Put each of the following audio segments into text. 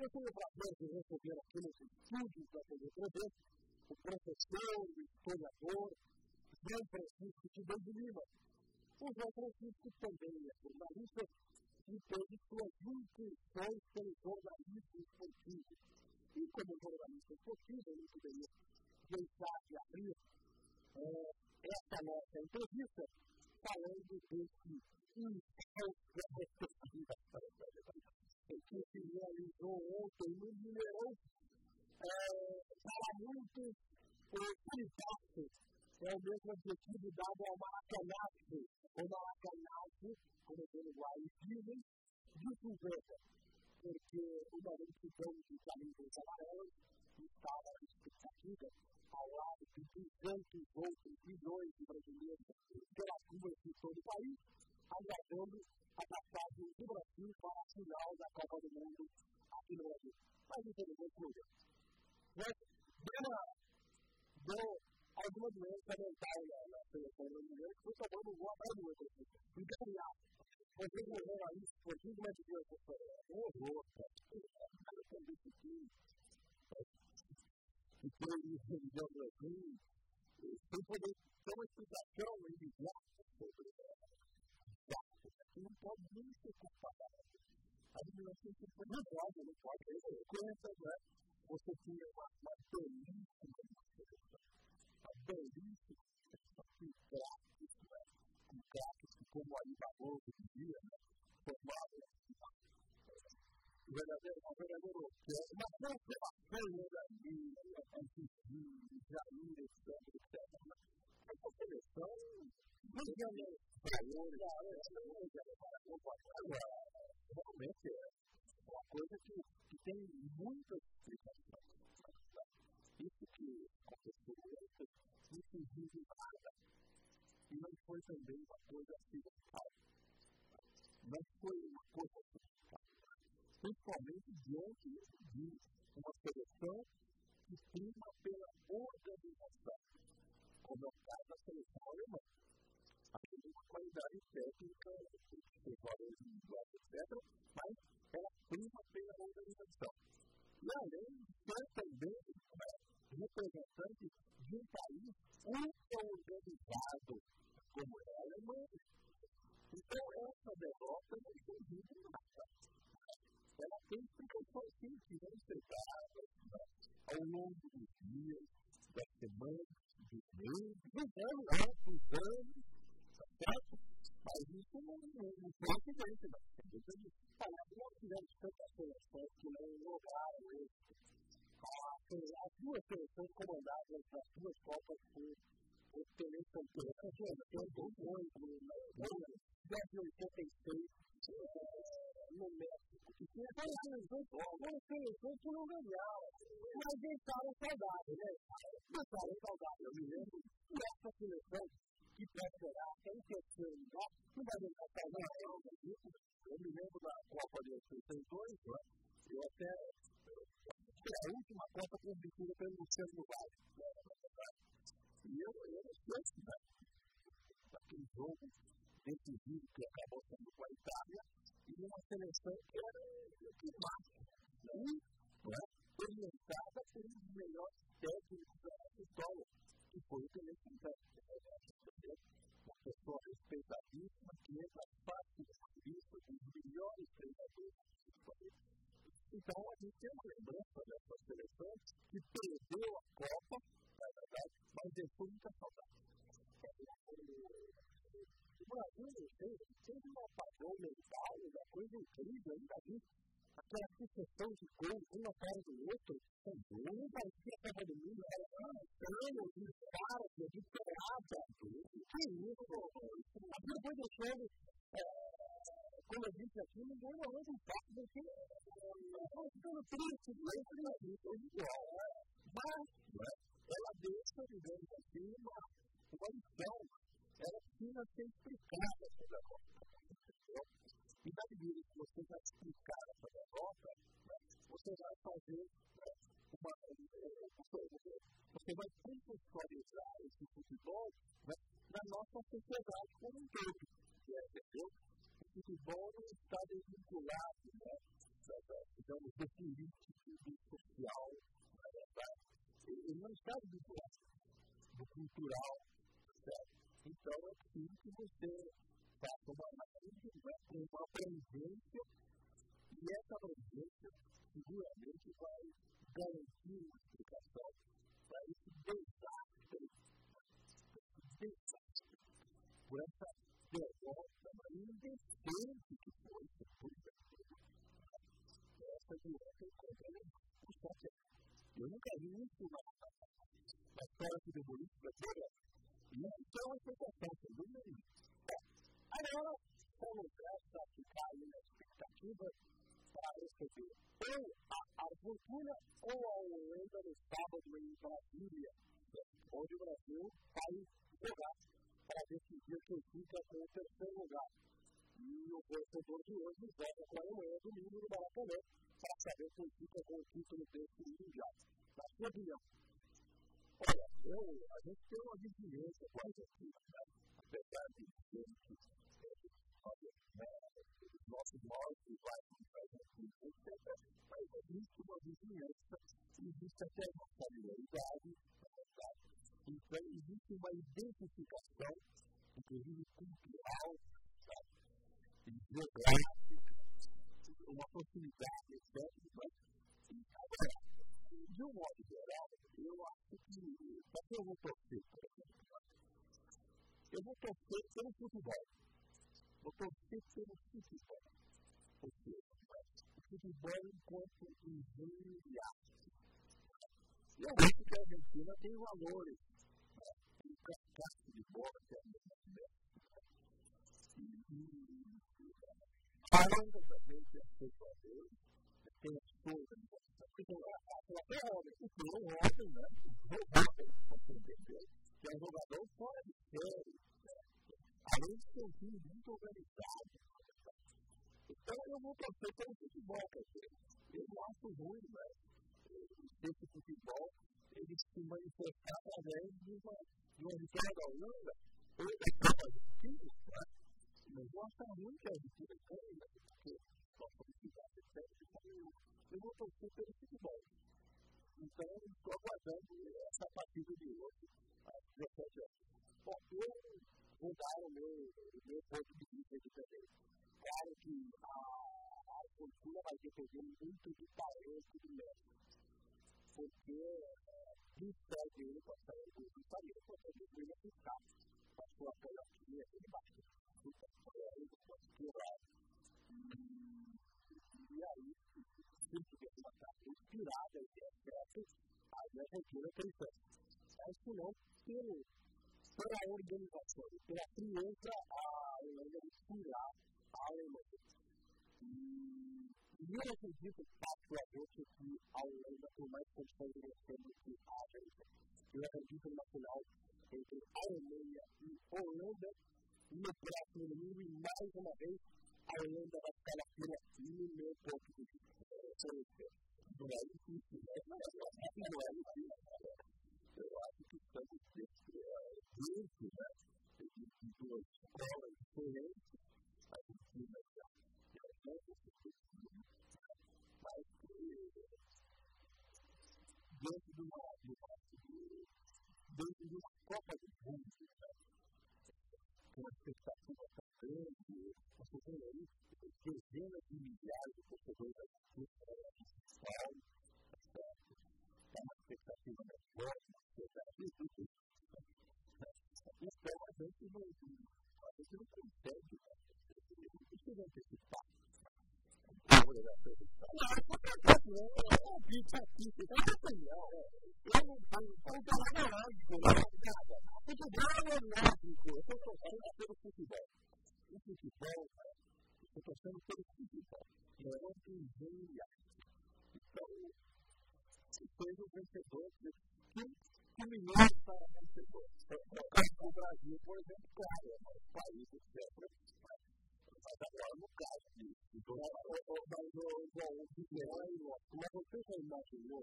eu tenho o prazer de receber aqui nos estúdios da TV3 o professor, o historiador, João Francisco de Lima. O João Francisco também é jornalista e teve suas incursões pelo jornalismo esportivo. E como jornalista esportivo, eu não poderia deixar de abrir essa nossa entrevista falando desse inicial da perspectiva que se realizou ontem no Mineirão. Para muitos, o candidato é o mesmo objetivo dado ao Maracanazo, como o Uruguai dizem, de 50, porque uma vez que estamos de camisas amarelas, estava na expectativa, ao lado de 200 outros milhões de brasileiros pelas ruas de todo o país, aguardando a passagem do Brasil para a final da Copa do Mundo aqui no Brasil. Mas infelizmente não deu. Deu alguma doença mental na seleção brasileira que foi tomando um gol atrás do outro. Encaminhado. Você morreu aí, esportivo, mas de Deus, horror, cara. E foi isso, digamos assim, sem poder ter uma explicação imediata sobre isso. Não pode nem ser culpado. A admiração não pode, conta, né? Você tinha uma belíssima com craques como a Ibabu, que dizia, formado o verdadeiro uma conservação ali, Jair, etc. Essa seleção não tinha nem valores, realmente é uma coisa que tem muitas explicações. Isso que aconteceu ontem, isso exige nada. E não foi também uma coisa acidental. Não foi uma coisa acidental. Principalmente diante de uma seleção que prima pela organização. Como é o caso da seleção alemã. Aqui tem uma qualidade técnica, jogadores individuais, etc., mas ela prima pela organização. E além de ser também representante de um país ultra organizado, como é a Alemanha. Então, essa derrota não tem dúvida nada. Ela tem explicações sim, que vão ser dadas ao longo dos dias, das semanas, dos meses, dos anos, certo? Mas isso não foi evidente, não. Nós tivemos tantas seleções que não lograram isso. As duas seleções comandadas nas duas Copas por excelente campeão. Tem dois gols de 86 no México. E tinha várias seleções que não ganharam. Mas deixaram saudade, né? Deixaram saudade. Eu me lembro dessa seleção que pode chegar até em terceiro lugar. Não vai deixar saudade. Eu me lembro da Copa de 82, eu até a última Copa transmitida pelo Luciano do Vale. E eu sei, daquele jogo decisivo que acabou sendo com a Itália, e uma seleção que era orientada por um dos melhores técnicos da nossa história, que foi o Pelé Santana. Uma pessoa respeitadíssima, que entra fácil na lista dos melhores treinadores da história. Então, a gente tem uma lembrança dessa seleção que perdeu a Copa, na verdade, mas deixou muita saudade. O Brasil teve um apagão mental, uma coisa incrível, ainda vi aquela sucessão de gols, um atrás do outro, não parecia a Copa do Mundo, era um de cara, de pelada. Que isso? Aquilo foi deixando, como eu disse aqui, ninguém não leva um papo, porque eu ficando triste, mas ela deixa, digamos assim, uma lição. Ela precisa ser explicada essa derrota. E na medida que você vai explicar essa derrota, você vai fazer você vai contextualizar esse futebol na nossa sociedade como um todo. O futebol não está desvinculado digamos, do político, do social, na verdade. Ele não está vinculado do cultural, certo? Então, é preciso que você faça uma análise com uma abrangência, e essa abrangência seguramente vai garantir uma explicação para esse desastre, por essa derrota indecente que foi essa doença contra o sócio. Eu nunca vi isso na história futebolística toda, e isso é uma sensação, sem dúvida nenhuma. Agora, como resta ficar aí na expectativa para receber ou a Argentina ou a Holanda no sábado em Brasília, onde o Brasil vai jogar para decidir quem fica com o terceiro lugar. E o vencedor de hoje joga com a Alemanha domingo no Maracanã para saber quem fica com o título desse mundial. Na sua opinião? Olha, a gente tem uma vizinhança com a Argentina, né? Apesar de dizer que os nossos maiores rivais da Argentina, etc., mas existe uma vizinhança, existe até uma familiaridade, na verdade. Então, existe uma identificação, inclusive cultural, e geográfica, uma proximidade, etc. Mas, agora, de um modo geral, eu acho que, para que eu vou torcer, por exemplo, eu vou torcer pelo futebol. Vou torcer pelo futebol. Ou seja, o futebol enquanto engenho e arte. Eu acho que a Argentina tem valores. Tem um cascaço de bola que é a mesma. A Holanda também tem as suas valores, tem as suas. Até o Robin, né? O Robin, para entender, que é um jogador fora de série. Além de ser um time muito organizado. Então, eu vou torcer pelo futebol, porque eu não acho ruim, né? Esse futebol, ele se manifestar através de uma vitória da Holanda, ou da Copa dos Times, né? Mas eu acho ruim que a Argentina ganhe, porque nós somos cidade, etc. Eu vou torcer pelo futebol. Então, estou aguardando essa partida de hoje, às 17 horas. Bom, eu vou dar o meu ponto de vista aqui também. Claro que a Argentina vai depender muito do talento do Messi. Porque precede ele para sair do talento, para poder ele aplicar a sua pedacinha, ele bate super ele pode tirar. E aí, se tiver uma carta inspirada, etc., aí a Argentina tem chance. Mas se não, pela organização, pela criança, a Holanda inspirar a Alemanha. E eu acredito, particularmente, que a Holanda tem mais condições de vencer do que a Argentina. Eu acredito na final entre a Alemanha e a Holanda, no próximo domingo, e mais uma vez, a Holanda vai ficar na fila no meu ponto de vista. Não é difícil, né? Não é difícil. Eu acho que estamos dentro, né? De duas escolas diferentes, a Argentina e a Holanda, mas dentro de uma Copa do Mundo, né? Com uma expectativa tão grande, você tem aí dezenas de milhares de torcedores da Argentina, é uma expectativa mais forte, então a gente não consegue, isso não antecipar. Eu não tenho nada. Futebol é mágico. Eu estou torcendo pelo futebol. O futebol, eu estou torcendo pelo futebol. Eu não tenho ideia. Então, se fez o vencedor, que milhões para vencedor. No caso do Brasil, por exemplo, claro, é um país, etc. Mas agora, no caso mas você já imaginou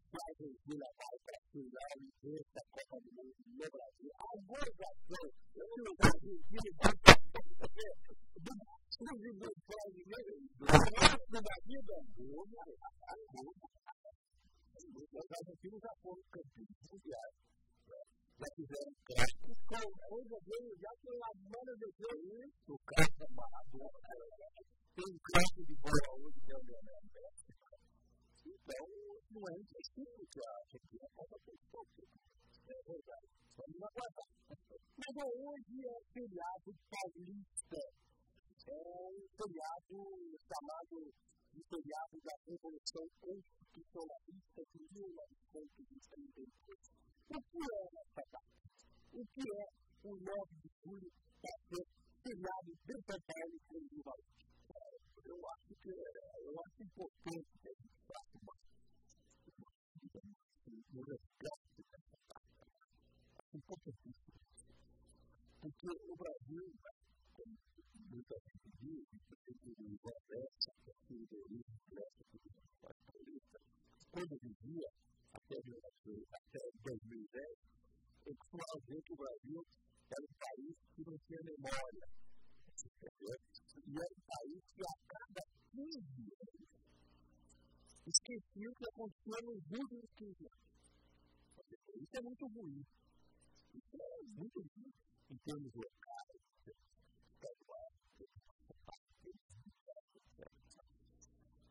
que a Argentina vai para a final e vença a Copa do Mundo no Brasil. Alguns acham que o Argentina vai para a Copa do Mundo da vida. Os argentinos já foram campeões mundiais. Já fizeram craques com coisa dele, já pela mano de Deus. O craque é Maradona. Tem um craque de bola hoje que é o Lionel Messi. Então, não é impossível que a Argentina possa ter esporte. É verdade. Vamos aguardar. Mas hoje é feriado paulista. É um feriado chamado de feriado da Revolução Constitucionalista de 1932. O que é essa data? O que é o 9 de julho para ser feriado de São Paulo e de Valente? Eu acho importante que a gente faça um resgate dessa data. Acho importantíssimo. Porque o Brasil, como muita gente diz, o Nordeste, a Sul-Oriente, a Paulista, quando vivia até 2010, eu costumava dizer que o Brasil era um país que não tinha memória. E era um país que a cada 15 anos esquecia o que acontecia nos últimos 15 anos. Isso é muito ruim. Isso é muito ruim em termos locais, estaduais.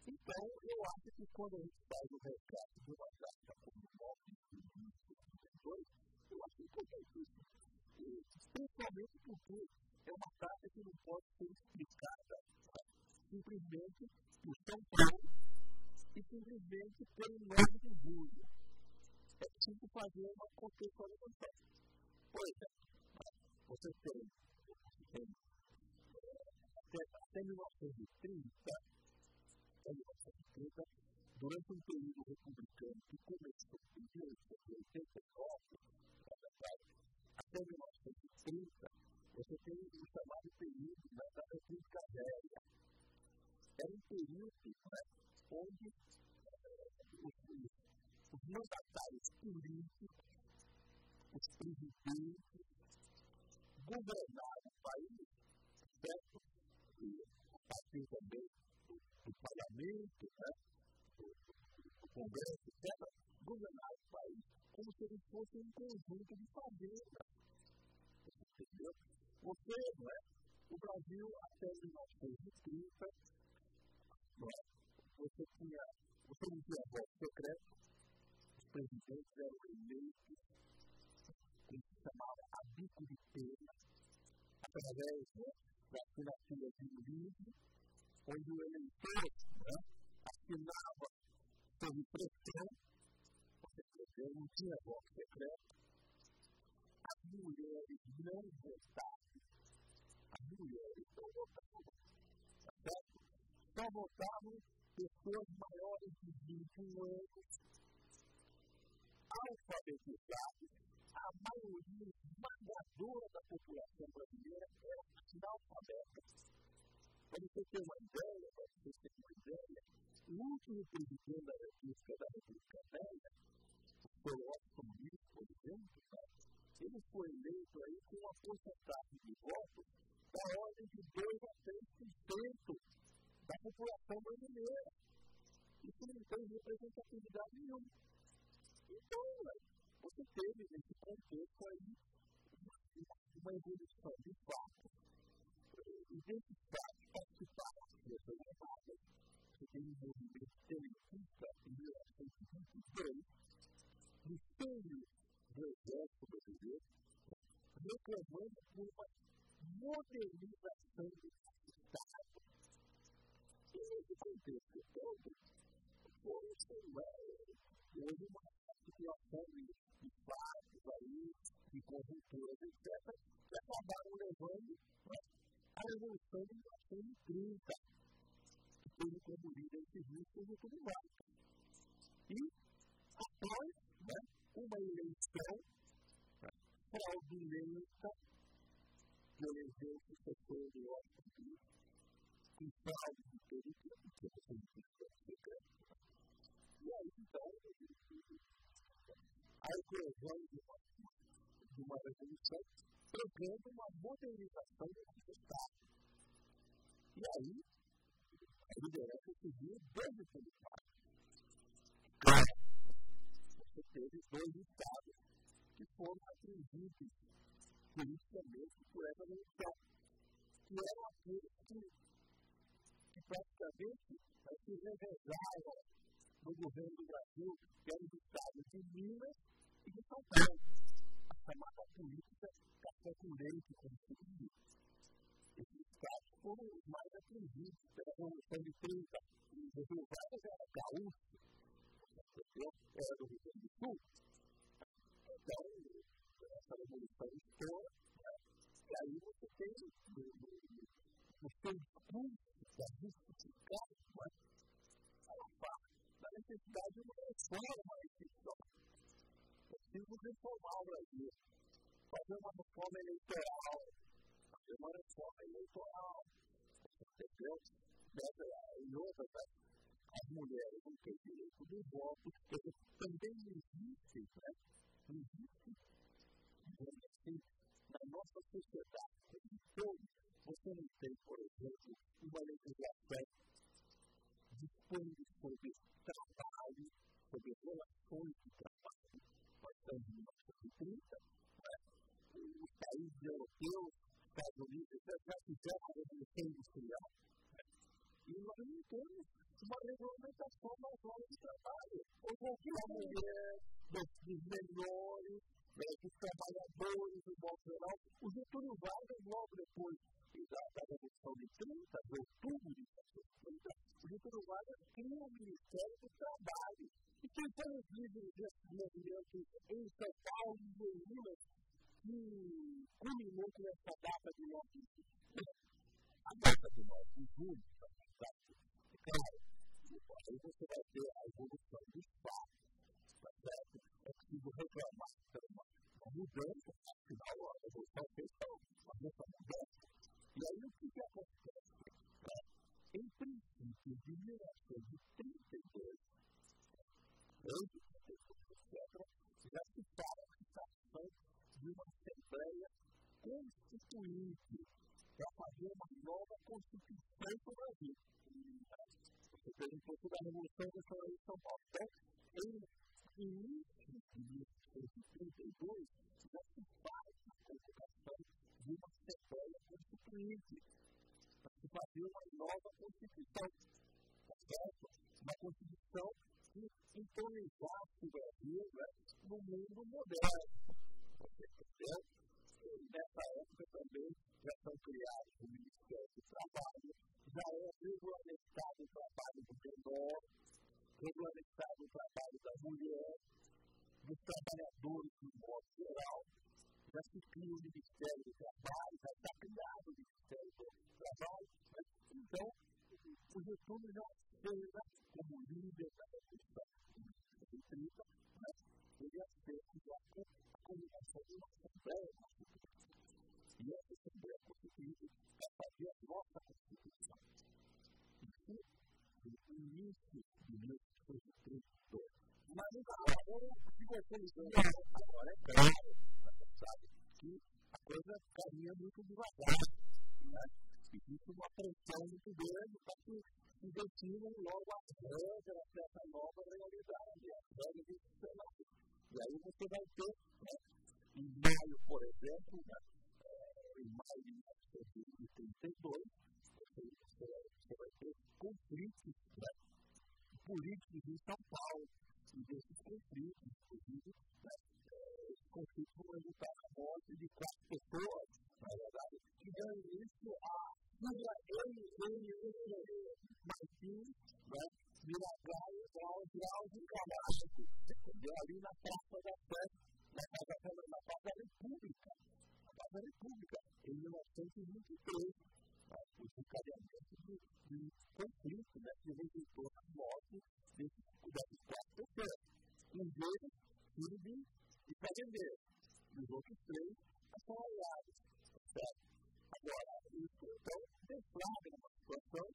Então, eu acho que quando a gente faz o resgate de uma data como o 9 de julho de 2022, eu acho importantíssimo. Principalmente porque é uma data que não pode ser explicada simplesmente por São Paulo e simplesmente pelo 9 de julho. É preciso fazer uma contextualização. Por exemplo, você tem até 1930, durante um período republicano que começou em 1889, até 1930, você tem o chamado período da República Velha. Era um período onde os mandatários políticos, os presidentes, governaram o país, certo? E a partir também do parlamento, do Congresso, etc., governaram o país como se eles fossem um conjunto de fazendas. Entendeu? Ou seja, o Brasil, até 1930, você não tinha voto secreto, os presidentes eram eleitos, como se chamava a bico de pena, através da assinatura de um livro, onde o eleitor assinava sob pressão, porque não tinha voto secreto. As mulheres não votavam. Tá certo? Só votavam pessoas maiores de 21 anos, alfabetizadas. A maioria esmagadora da população brasileira era analfabeta. Para você ter uma ideia, o último presidente da República Velha, foi o Washington Luiz, por exemplo, ele foi eleito aí com uma porcentagem de votos da ordem de 2 a 3% da população brasileira. Isso não tem representatividade nenhuma. Então, você teve nesse contexto aí uma evolução de fato. E desses fatos participaram dessas debates. Você tem um movimento televista em 1923, no seio do Exército Brasileiro, reclamando por uma modernização do Estado. E nesse contexto todo, houve uma situação de fatos aí, de conjunturas, etc., que acabaram levando à Revolução de 1930, que teve como líder civil o Getúlio Vargas. E, após uma eleição fraudulenta, que elegeu o sucessor do Washington Luiz, com fraude de todo tipo, que você não precisa secreto. E aí, então, a eclosão de uma revolução, pregando uma modernização do Estado. E aí, a liderança civil desestabilizada. Claro, você teve dois estados que foram atingidos politicamente por essa revolução, que eram aqueles que praticamente se revezavam no governo do Brasil, que eram os estados de Minas e de São Paulo, a chamada política café com leite, como se diz. Esses estados foram os mais atingidos pela Revolução de 30. O Getúlio Vargas era gaúcho, era do Rio Grande do Sul. Então, essa revolução estoura, e aí você tem o seu discurso da justificar, ela fala da necessidade de uma reforma institucional. Preciso reformar o Brasil, fazer uma reforma eleitoral, entendeu? E outras, as mulheres não têm direito do voto, também existe, assim, na nossa sociedade, você não tem, por exemplo, uma legislação dispondo sobre trabalho, sobre relações de trabalho, nós estamos em 1930, os países europeus, Estados Unidos, já fizeram a revolução industrial, e nós não temos uma regulamentação das horas de trabalho. Hoje aqui a mulher, dos menores, dos trabalhadores, do modo geral, o Getúlio Vargas, logo depois da Revolução de 30, de outubro de 1930, o Getúlio Vargas cria o Ministério do Trabalho. E quem foi os líderes desse movimento em São Paulo e em Minas, que culminou com essa data de 9 de julho? A data de 9 de julho, claro, aí você vai ter a evolução dos fatos, tá certo? É preciso reclamar de uma mudança, afinal, a revolução fez uma mudança. E aí o que acontece? Em princípio de 1932, já se fala na situação de uma Assembleia Constituinte para fazer uma nova Constituição para o Brasil. Você perguntou sobre a Revolução Nacional de São Paulo. Então, em início de 1932, já se faz a convocação de uma Assembleia Constituinte para se fazer uma nova Constituição. Certo? Uma Constituição que entronizasse o Brasil no mundo moderno. Entendeu? Nessa época também já são criados o Ministério do Trabalho, já é regulamentado o trabalho do menor, regulamentado o trabalho da mulher, dos trabalhadores do modo geral, já se cria o Ministério do Trabalho, já está criado o Ministério do Trabalho. Então, o Getúlio já chega como líder da Revolução de 30, ele aceita a combinação de uma Assembleia Constituinte. E essa Assembleia Constituinte vai fazer a nossa Constituição. Isso no início de 1932. Mas agora, se você agora é claro, você sabe que a coisa caminha muito devagar, existe uma pressão muito grande para que se definem logo as regras dessa nova realidade, as regras institucionais. E aí você vai ter, em maio, por exemplo, em maio de 1932, você vai ter conflitos políticos em São Paulo. E desses conflitos, inclusive, esses conflitos vão resultar na morte de 4 pessoas, na verdade, que dão início a Martins, Drauzio Camacho, entendeu? Ali na Praça da Sé, na Praça da República. Na Praça da República, em 1923, o desencadeamento de conflito, que resultou na morte dessas 4 pessoas. Um deles, filho de fazendeiro, e os outros 3 assalariados. Certo? Agora, isso então deflagra uma situação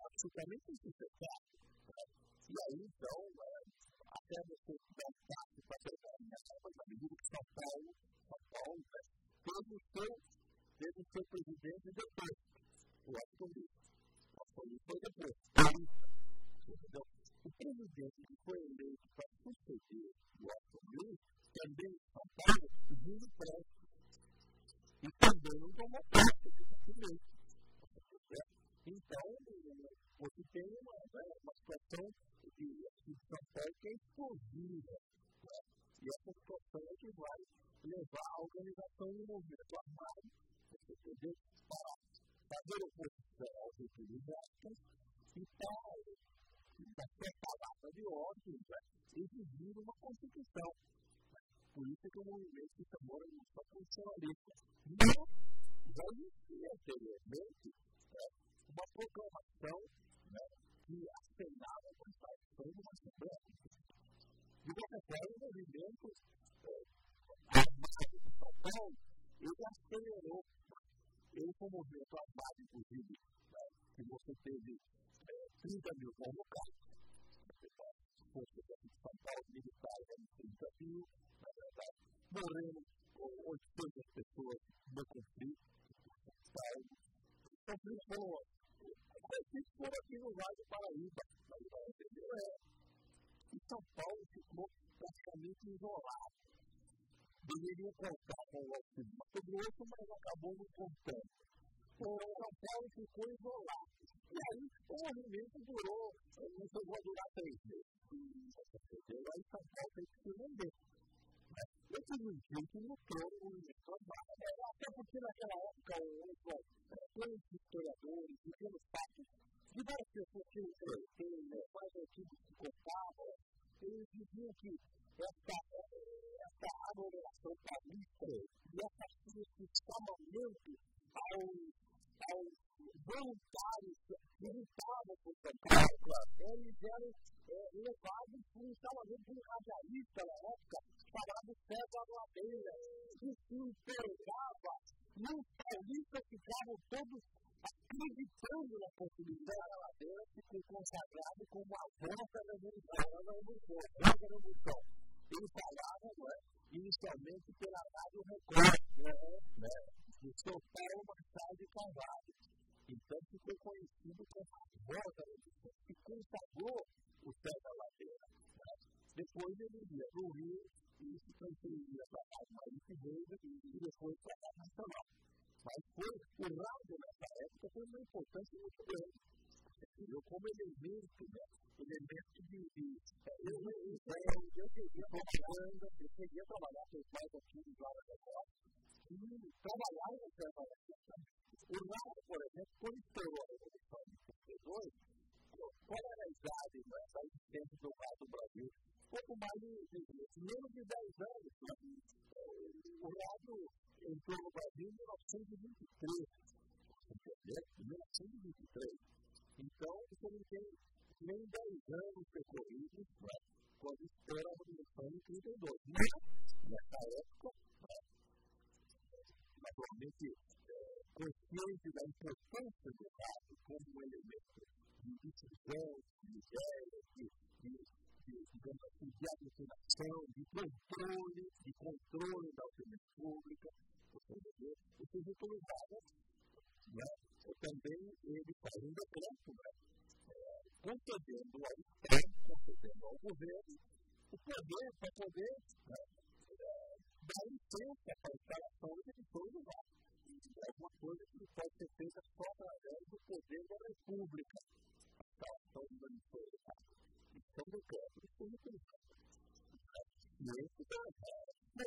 absolutamente insustentável. E aí, então, até você dar um passo na medida que São Paulo teve o seu presidente depois, o Washington Luiz. O Washington Luiz foi depois. Então, o presidente que foi eleito para suceder o Washington Luiz, também em São Paulo, Júlio Prestes. E também não tomou posse, então, você tem uma situação de São Paulo que é explosiva. E essa situação é que vai levar a organização do movimento armado, para fazer oposição aos republicanos e para ser palavra de ordem, exigir uma constituição. Por isso que o movimento se chamou de constitucionalista. Não já existia anteriormente uma proclamação que assinava a participação de uma Assembleia. De qualquer forma, o movimento armado de São Paulo, ele acelerou. Ele foi um movimento armado, inclusive, que você teve 30 mil convocados. Forças de São Paulo, militares, 30 mil, na verdade, morreram 800 pessoas no conflito. O conflito foi aqui no Vale do Paraíba, entendeu? E São Paulo ficou praticamente isolado. Deveria contar com o auxílio do Mato Grosso, mas acabou não contando. São Paulo ficou isolado. E aí o movimento durou, não chegou a durar 3 meses. Aí São Paulo tem que se render. Eu tive um dia que lutou no movimento armado. Até porque naquela época os historiadores diziam fatos de várias pessoas que mais antigos que contavam, eles diziam que essa aglomeração paulista e essas pessoas que estavam muito aos voluntários que lutavam por São Paulo, eles eram levados por um salvamento de um radialista na época, chamado César Ladeira, que se empregava e os paulistas ficavam todos acreditando na possibilidade da Ladeira, ficou consagrado como a voz da revolução. Ele falava, inicialmente pela Rádio Record, de São Paulo Machado de Carvalho. Então ficou conhecido como a voz da revolução, que consagrou o César Ladeira. Depois ele ia para o Rio e se transferiria para a Rádio Maurício Reis e depois para a Rádio Nacional. Mas o rádio nessa época foi uma importância muito grande. Como elemento de propaganda, eu queria trabalhar com os pais aqui do Vale do Paraíba e trabalhar no César Ladeira. O rádio, por exemplo, quando estourou a Revolução de 32, qual era a idade da existência do rádio do Brasil? Pouco mais menos de 10 anos. O rádio entrou no Brasil em 1923. Entendeu? Em 1923. Então, você não tem nem 10 anos percorridos quando estoura a Revolução de 32. Mas, nessa época, naturalmente, consciente da importância do rádio como um elemento de decisão, de ideias, de aglutinação, de controle da opinião pública, você utilizava também ele faz um decreto, concedendo ao governo o poder para poder dar licença para a instalação de emissões do rádio. É uma coisa que pode ser feita só através do poder da República, a instalação de emissões do rádio. Isso é um decreto que foi utilizado. E esse a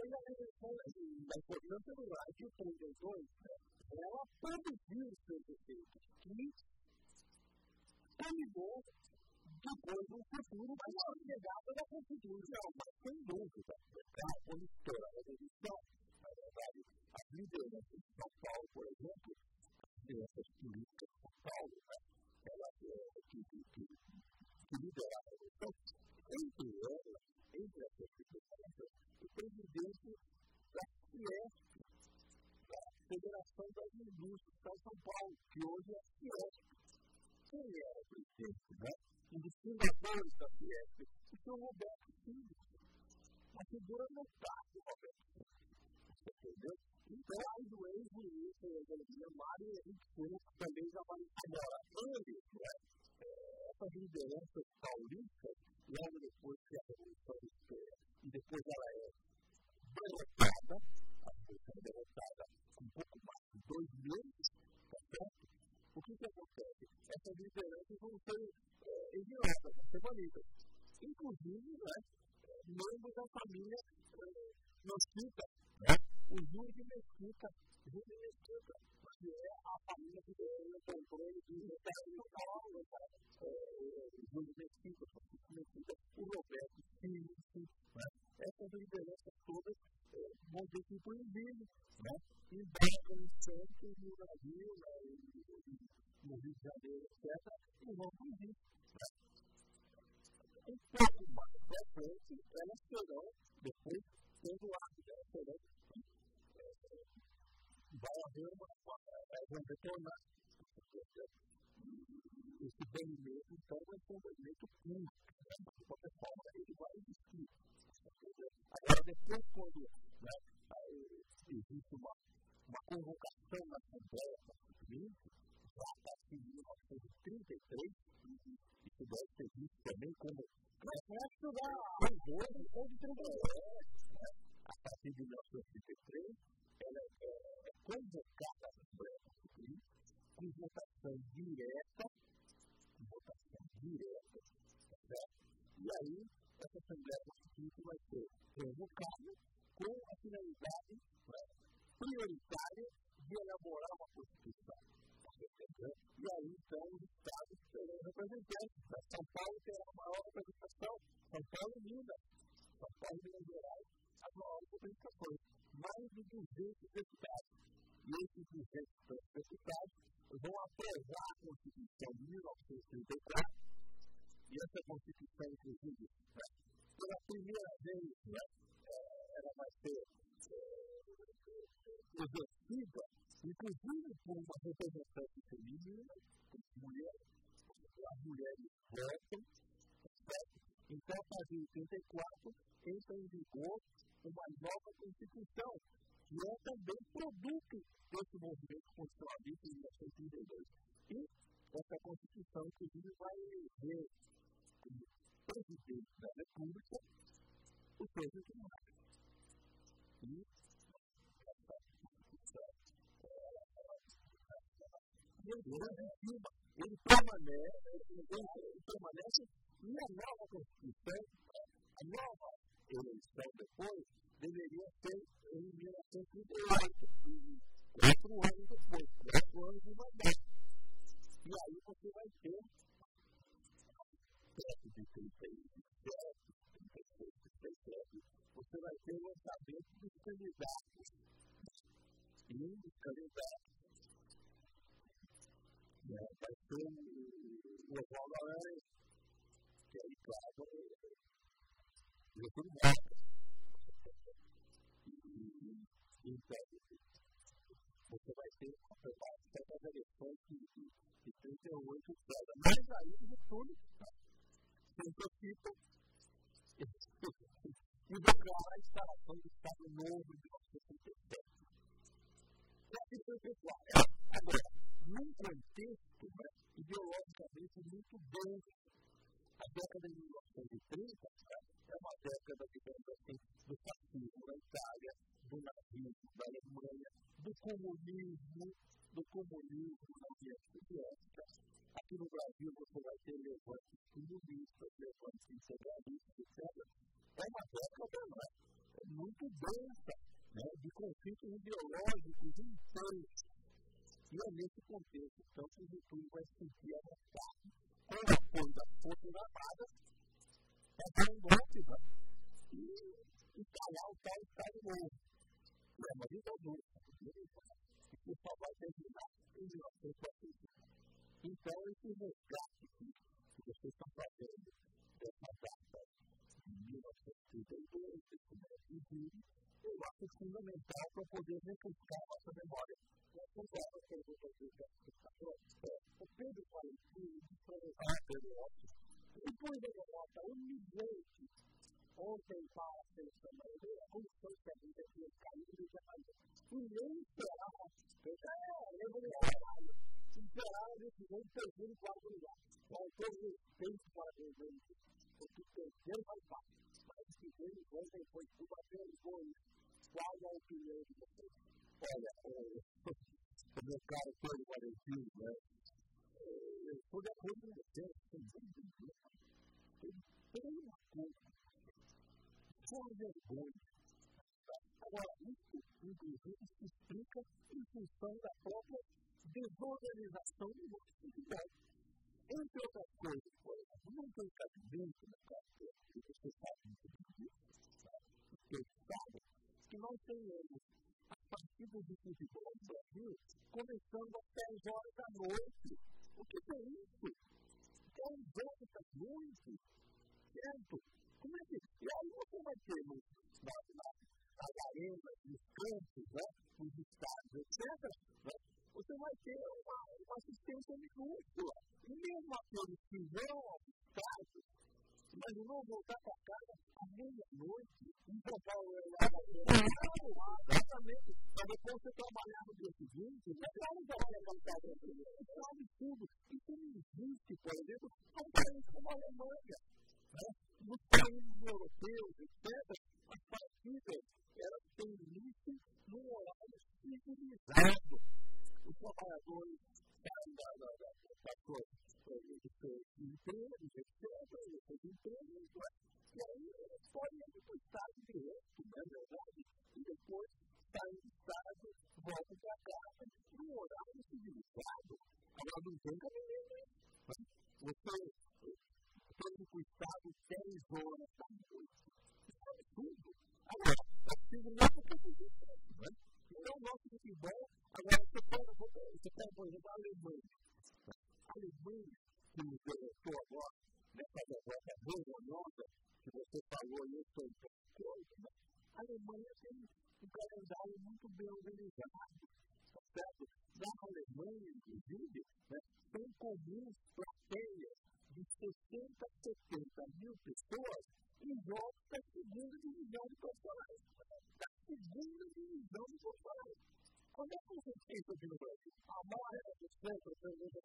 importância do rádio em 32, ela produziu os seus efeitos que terminou depois no futuro com a chegada da Constituição. Mas sem dúvida, quando estoura a Revolução, na verdade, as lideranças de São Paulo, por exemplo, as lideranças políticas de São Paulo, elas que lideraram a Revolução, entre essas lideranças, o presidente da Fiesp, da Federação das Indústrias de São Paulo, que hoje é a Fiesp. Quem era o presidente, Um dos fundadores da Fiesp, o senhor Roberto Filho. a figura não está no momento. Entendeu? Então, aí do ex-ministro da Economia, Mário Henrique Franco, também já vai agora. Antes, essa liderança paulista, logo depois que a Revolução Industrial, e depois ela é derrotada, a Revolução é derrotada com um pouco mais de 2 meses, tá certo? O que acontece? Essas lideranças vão ser exiladas, vão ser banidas. Inclusive, membros da família Mesquita, o Júlio de Mesquita, que é a família que tem o controle do Júlio Mesquita, o Roberto Cínico, essas lideranças todas vão ter que ir para o exílio, embarcam em Santos, no Brasil, no Rio de Janeiro, etc., e vão para o exílio. Um pouco mais para frente, elas serão, depois, sendo elas serão, vai haver vão retornar. Esse banimento, então, vai ser um banimento público. De qualquer forma, ele vai existir. Agora, depois, quando existe uma convocação na Assembleia Constituinte, já a partir de 1933, isso deve ser visto também como a partir de 1933, ela é convocada à Assembleia Constituinte com votação direta, certo? E aí, essa Assembleia Constituinte vai ser convocada com a finalidade prioritária de elaborar uma Constituição. E aí, então, os estados serão representantes. São Paulo terá a maior representação, São Paulo e Minas Gerais, as maiores representações. Mais de 200 deputados. E esses 200 deputados vão aprovar a Constituição de 1934. E essa Constituição, inclusive, pela primeira vez, ela vai ser exercida, inclusive por uma representante feminina, as mulheres votam, certo? Então, a partir de 1984, entra em vigor uma nova Constituição, que é também produto desse movimento constitucionalista de 1932. E essa Constituição, inclusive, vai eleger como presidente da República o Pedro Marques. E essa Constituição, ele permanece e a nova Constituição, a nova eleição depois, deveria ser em 1938, 4 anos depois, 4 anos de mandato. E aí você vai ter perto de 37, você vai ter o lançamento dos candidatos. E um dos candidatos vai ser o Oswaldo Aranha, que aí, claro, Getúlio Vargas. Então, você vai ter uma preparação das eleições de 38 anos. Mas aí o Getúlio se antecipa e declara a instalação do Estado Novo de 1937. Agora, num contexto ideologicamente muito denso, a década de 1930 é uma década, digamos assim, do fascismo na Itália, do nazismo na Alemanha, do comunismo na União Soviética. Aqui no Brasil você vai ter levantes comunistas, levantes integralistas, etc. É uma década muito densa, de conflitos ideológicos intensos. E é nesse contexto, então, que o Getúlio vai sentir a vontade, com o apoio das Forças Armadas, para dar um golpe e instalar o tal Estado Novo. E é uma ditadura. Isso só vai terminar em 1945. Então, esse resgate que vocês estão fazendo dessa data de 1932, desse mês de julho, eu acho fundamental para poder refrescar a nossa memória. O Pedro Valentim, Pedro Otto, depois da derrota humilhante ontem para a seleção brasileira, como foi que a vida tinha caído e já caiu. E nem esperava, lembro de trabalho, esperava desse jeito perder o quarto lugar. Mas todo respeito para o evento, porque perder mais fácil. Mas o que veio ontem foi tudo apenas bom. Qual é a opinião de vocês? Olha, o meu caro Pedro Valentino, né? Eu estou de acordo com você, tem uma coisa, foi vergonha. Agora, isso, inclusive, se explica em função da própria desorganização do nosso futebol. Entre outras coisas, por exemplo, não tem cabimento no caso que você sabe muito bem disso, porque sabe que nós tenhamos as partidas de futebol no Brasil começando às 10 horas da noite. O que é isso? É um jogo da noite, certo? Como é que... E aí você vai ter nas arenas, nos campos, né, nos estádios, etc., né, você vai ter uma assistência minúscula. E mesmo aqueles que vão aos estádios, imaginou voltar para casa à meia-noite, em São Paulo, exatamente, para depois você trabalhar no dia seguinte, não vai trabalhar com a casa brasileira. Isso é um absurdo. Isso não existe, por exemplo, num país como a Alemanha. Nos países europeus, etc., as partidas elas têm início num horário civilizado. Os trabalhadores saem dos seus empregos, etc., dos seus empregos, e aí eles podem ir para o estádio direto, não é verdade? E depois saem do estádio, voltam para casa, num horário civilizado. Agora não tem cabimento, hein? Você tem que ir para o estádio 10 horas da noite. Isso é absurdo. Agora, é preciso mesmo que você diz isso, né? Então, o nosso futebol, agora você pega, por exemplo, a Alemanha. A Alemanha, que nos derrotou agora, nessa derrota vergonhosa, que você falou e eu estou um pouco coisa, né? A Alemanha tem um calendário muito bem organizado, tá certo? Na Alemanha, inclusive, né, tem comuns plateias de 60 a 70 mil pessoas em jogos da segunda divisão de profissionais. Da segunda divisão de profissionais. Quando é que você pensa aqui no Brasil? A maior do centro, por exemplo,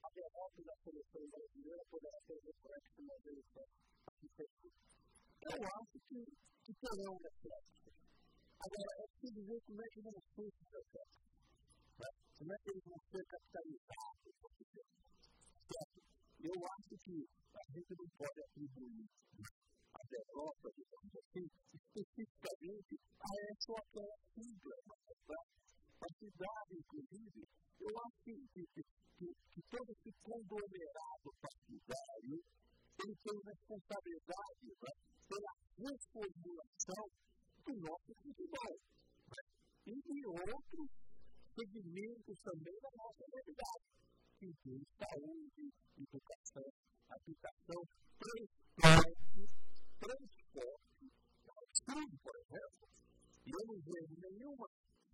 a derrota da seleção brasileira poderá ser reflexo na eleição aqui feita. Eu acho que terão reflexos. Agora, é preciso dizer como é que vão ser esses reflexos. Como é que eles vão ser capitalizados? Certo? Eu acho que a gente não pode atribuir a derrota, digamos assim, especificamente a essa ou aquela sigla, a cidade, inclusive. Eu acho que todo esse conglomerado partidário ele tem responsabilidade pela reformulação do nosso futebol e de outros segmentos também da nossa realidade, que inclui saúde, educação, habitação, transporte, por exemplo. E eu não vejo nenhuma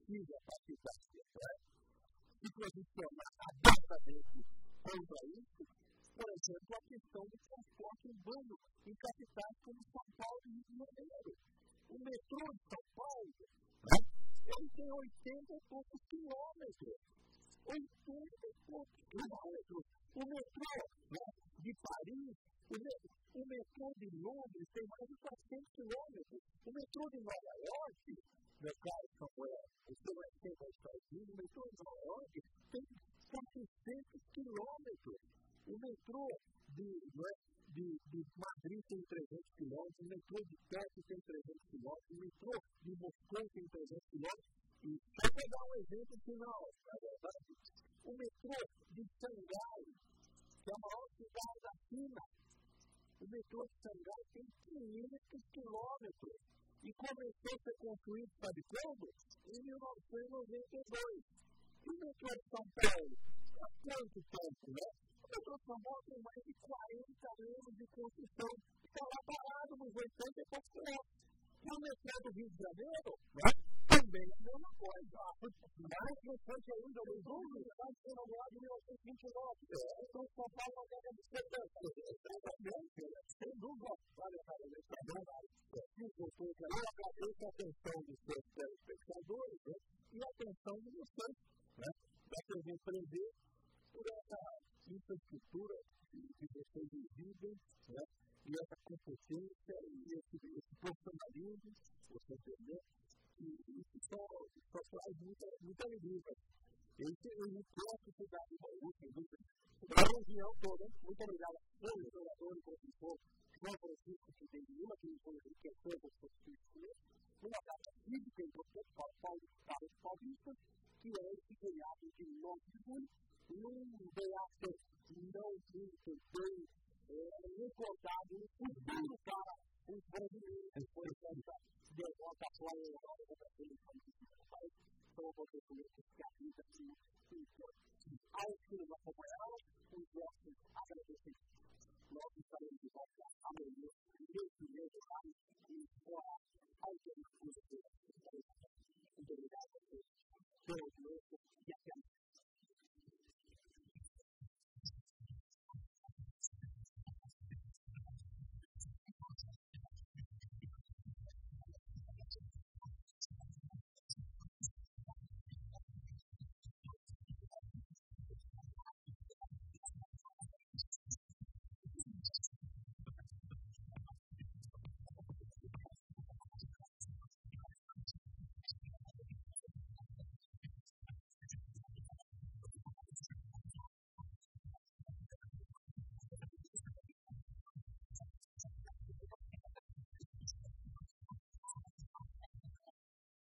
sigla partidária se posicionar abertamente contra isso. Por exemplo, a questão do transporte urbano em capitais como São Paulo e Rio de Janeiro. O metrô de São Paulo, ele tem 80 e poucos quilômetros. 80 e poucos quilômetros. O metrô de Paris, o metrô de Londres tem mais de 400 quilômetros. O metrô de Nova York, meu caro Samuel, você vai ter mais sozinho, o metrô de Nova York tem 400 quilômetros. O metrô de Madrid tem 300 quilômetros, o metrô de Tóquio tem 300 quilômetros, o metrô de Moscou tem 300 quilômetros. E só para dar um exemplo final, na verdade, o metrô de Xangai, que é a maior cidade da China, o metrô de Xangai tem 500 quilômetros. E começou a ser construído, sabe quando? Em 1992. E o metrô de São Paulo, há quanto tempo, né? O metrô de São Paulo tem mais de 40 anos de construção. Está lá parado nos 80 e poucos quilômetros. E o metrô do Rio de Janeiro, também é a mesma coisa. Mais recente ainda, o Rio está sendo inaugurado em 1929. Então, São Paulo é uma década de 70. Sem dúvida, vale a pena. e essa competência, e esse profissionalismo, você entendeu? E isso só traz muita alegria. Eu não posso cuidar de Bauru, sem dúvida. A região toda, muito obrigado a todos os jogadores, professor, João Francisco, que tem uma que me foi que é todo o professor, uma data física em processo para Paulo Paulista, que é esse feriado de 9 de julho, num feriado não muito bem recordado no futuro para os brasileiros, depois dessa derrota atual em Europa, contra aqueles países do país. Então, eu vou ter que a vida aos que nos acompanharam, os nossos agradecimentos. Nós estaremos de volta.